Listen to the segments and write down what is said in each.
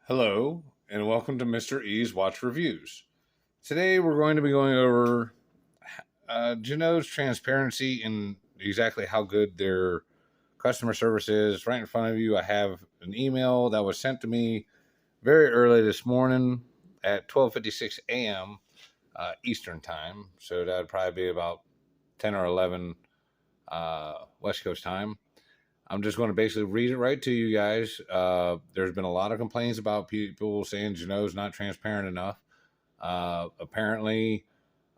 Hello, and welcome to Mr. E's Watch Reviews. Today we're going to be going over Ginault's transparency and exactly how good their customer service is. Right in front of you, I have an email that was sent to me very early this morning at 12:56 a.m. Eastern Time. So that would probably be about 10 or 11 West Coast time. I'm just going to basically read it right to you guys. There's been a lot of complaints about people saying Ginault's not transparent enough. Apparently,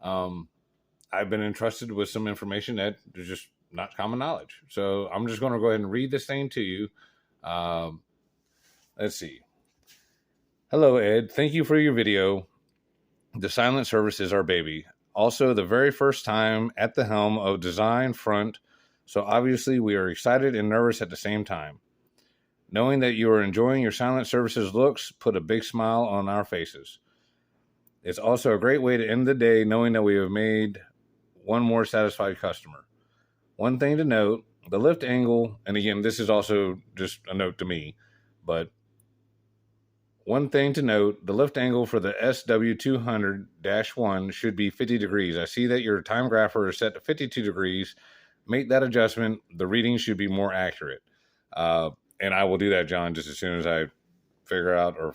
I've been entrusted with some information that is just not common knowledge. So I'm just going to go ahead and read this thing to you. Let's see. Hello, Ed. Thank you for your video. The silent service is our baby. Also, the very first time at the helm of design front. So obviously we are excited and nervous at the same time. Knowing that you are enjoying your silent services looks put a big smile on our faces. It's also a great way to end the day knowing that we have made one more satisfied customer. One thing to note, the lift angle, and again, this is also just a note to me, but one thing to note, the lift angle for the SW200-1 should be 50 degrees. I see that your time grapher is set to 52 degrees. Make that adjustment. The reading should be more accurate. And I will do that, John, just as soon as I figure out or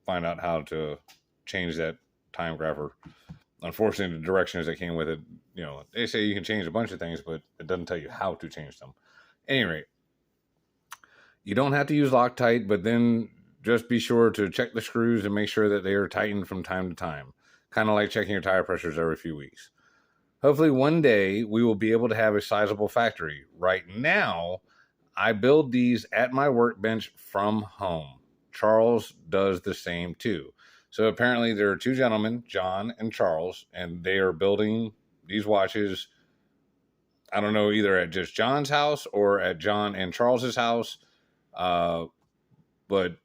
find out how to change that time grapher. Unfortunately, the directions that came with it, they say you can change a bunch of things, but it doesn't tell you how to change them. At any rate, you don't have to use Loctite, but then just be sure to check the screws and make sure that they are tightened from time to time. Kind of like checking your tire pressures every few weeks. Hopefully one day we will be able to have a sizable factory. Right now, I build these at my workbench from home. Charles does the same too. So apparently there are two gentlemen, John and Charles, and they are building these watches, I don't know, either at just John's house or at John and Charles's house. But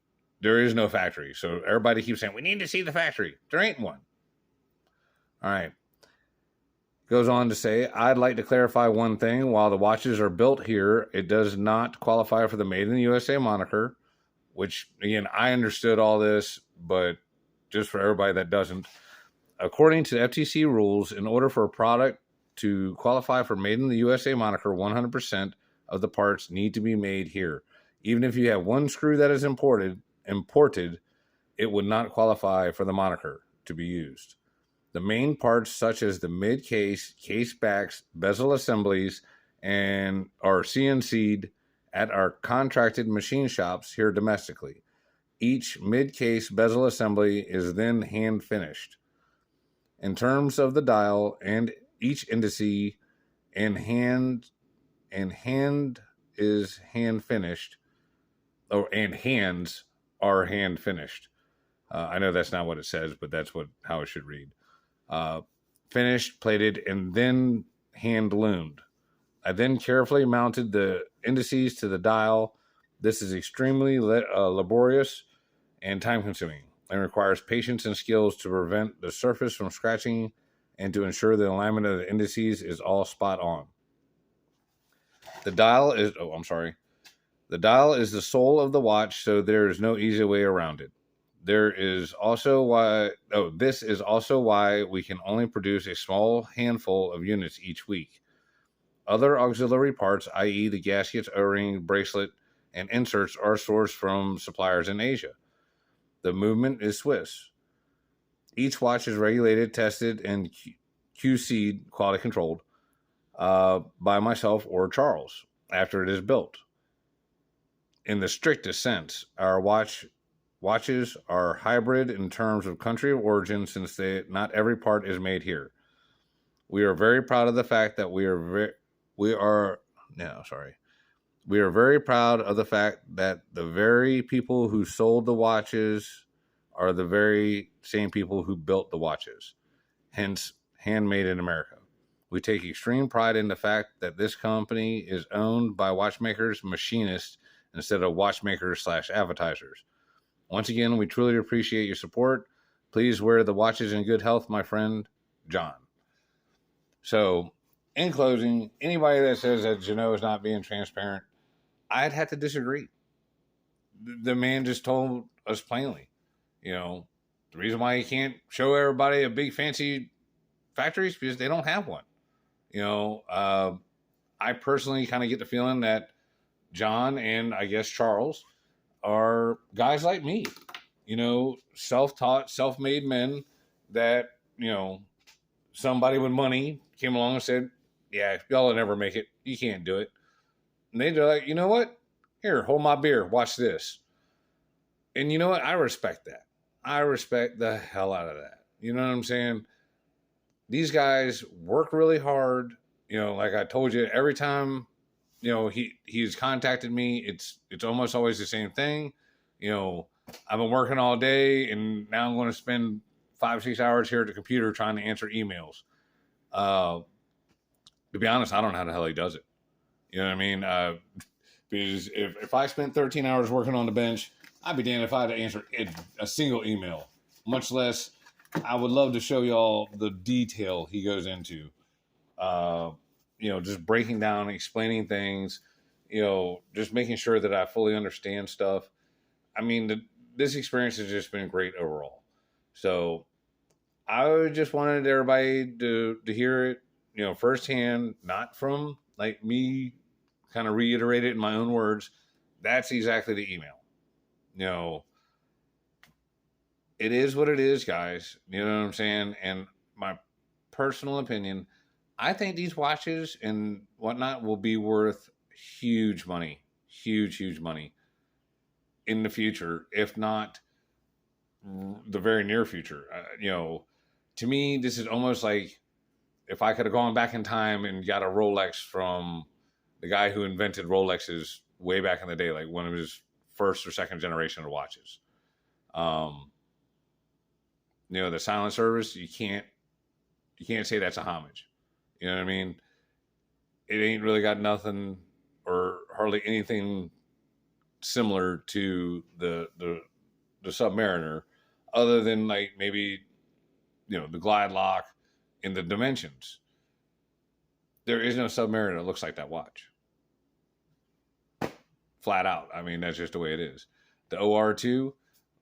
there is no factory. So everybody keeps saying, we need to see the factory. There ain't one. All right. Goes on to say, I'd like to clarify one thing. While the watches are built here, it does not qualify for the Made in the USA moniker, which, again, I understood all this, but just for everybody that doesn't. According to FTC rules, in order for a product to qualify for Made in the USA moniker, 100% of the parts need to be made here. Even if you have one screw that is imported, it would not qualify for the moniker to be used. The main parts, such as the mid-case, case backs, bezel assemblies, and are CNC'd at our contracted machine shops here domestically. Each mid-case bezel assembly is then hand-finished. In terms of the dial and each indice and hand is hand-finished, and hands are hand-finished. I know that's not what it says, but that's how it should read. Finished, plated, and then hand loomed. I then carefully mounted the indices to the dial. This is extremely laborious and time-consuming and requires patience and skills to prevent the surface from scratching and to ensure the alignment of the indices is all spot on. The dial is the soul of the watch, so there is no easy way around it. This is also why we can only produce a small handful of units each week. Other auxiliary parts, i.e. the gaskets, O-ring, bracelet, and inserts, are sourced from suppliers in Asia. The movement is Swiss. Each watch is regulated, tested, and QC'd, quality controlled, by myself or Charles after it is built. In the strictest sense, our watches are hybrid in terms of country of origin, since not every part is made here. We are very proud of the fact that we are very proud of the fact that the very people who sold the watches are the very same people who built the watches. Hence, handmade in America. We take extreme pride in the fact that this company is owned by watchmakers, machinists, instead of watchmakers/advertisers. Once again, we truly appreciate your support. Please wear the watches in good health, my friend, John. So, in closing, anybody that says that Ginault is not being transparent, I'd have to disagree. The man just told us plainly. You know, the reason why he can't show everybody a big fancy factory is because they don't have one. You know, I personally kind of get the feeling that John and I guess Charles are guys like me, you know, self-taught, self-made men that, you know, somebody with money came along and said, yeah, y'all will never make it. You can't do it. And they're like, you know what? Here, hold my beer. Watch this. And you know what? I respect that. I respect the hell out of that. You know what I'm saying? These guys work really hard. You know, like I told you, every time, you know, he's contacted me, it's almost always the same thing. You know, I've been working all day and now I'm going to spend 5-6 hours here at the computer trying to answer emails. To be honest, I don't know how the hell he does it. You know what I mean? Because if I spent 13 hours working on the bench, I'd be damned if I had to answer a single email, much less I would love to show y'all the detail he goes into. You know, just breaking down, explaining things, you know, just making sure that I fully understand stuff. I mean, this experience has just been great overall. So I just wanted everybody to hear it, you know, firsthand, not from like me kind of reiterate it in my own words. That's exactly the email. You know, it is what it is, guys. You know what I'm saying? And my personal opinion, I think these watches and whatnot will be worth huge money, huge money in the future, if not the very near future. You know, to me, this is almost like if I could have gone back in time and got a Rolex from the guy who invented Rolexes way back in the day, like one of his first or second generation of watches. You know, the silent service, you can't say that's a homage. You know what I mean? It ain't really got nothing or hardly anything similar to the Submariner, other than like maybe, you know, the glide lock in the dimensions. There is no Submariner that looks like that watch. Flat out. I mean, that's just the way it is. The OR2,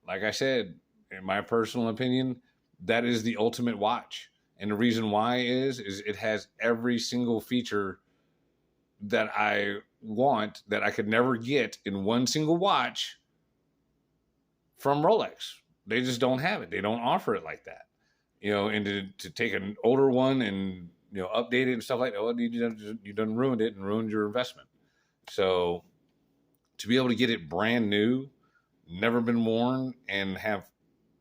like I said, in my personal opinion, that is the ultimate watch. And the reason why is it has every single feature that I want that I could never get in one single watch from Rolex. They just don't have it. They don't offer it like that. You know, and to take an older one and, you know, update it and stuff like that, well, you done ruined it and ruined your investment. So to be able to get it brand new, never been worn, and have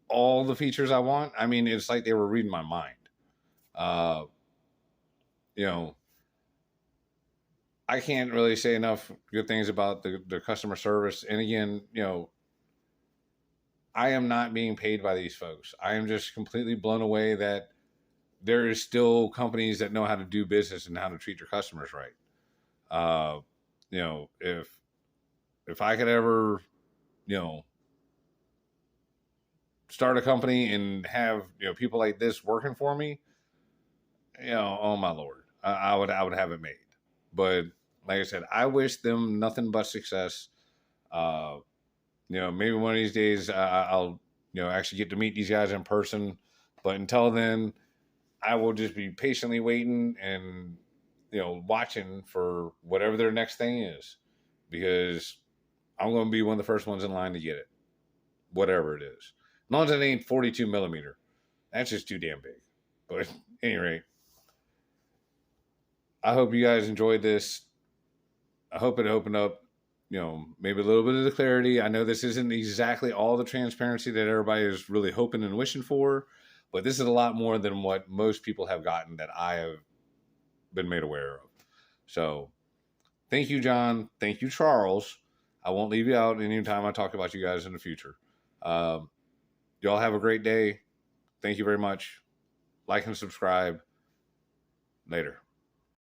all the features I want, I mean, it's like they were reading my mind. You know, I can't really say enough good things about the customer service. And again, you know, I am not being paid by these folks. I am just completely blown away that there is still companies that know how to do business and how to treat their customers right. You know, if I could ever, you know, start a company and have, you know, people like this working for me, you know, oh my Lord, I would have it made. But like I said, I wish them nothing but success. You know, maybe one of these days I'll, you know, actually get to meet these guys in person. But until then, I will just be patiently waiting and, you know, watching for whatever their next thing is, because I'm going to be one of the first ones in line to get it, whatever it is. As long as it ain't 42 millimeter, that's just too damn big. But at any rate, I hope you guys enjoyed this. I hope it opened up, you know, maybe a little bit of the clarity. I know this isn't exactly all the transparency that everybody is really hoping and wishing for, but this is a lot more than what most people have gotten that I have been made aware of. So thank you, John. Thank you, Charles. I won't leave you out anytime I talk about you guys in the future. Y'all have a great day. Thank you very much. Like and subscribe. Later.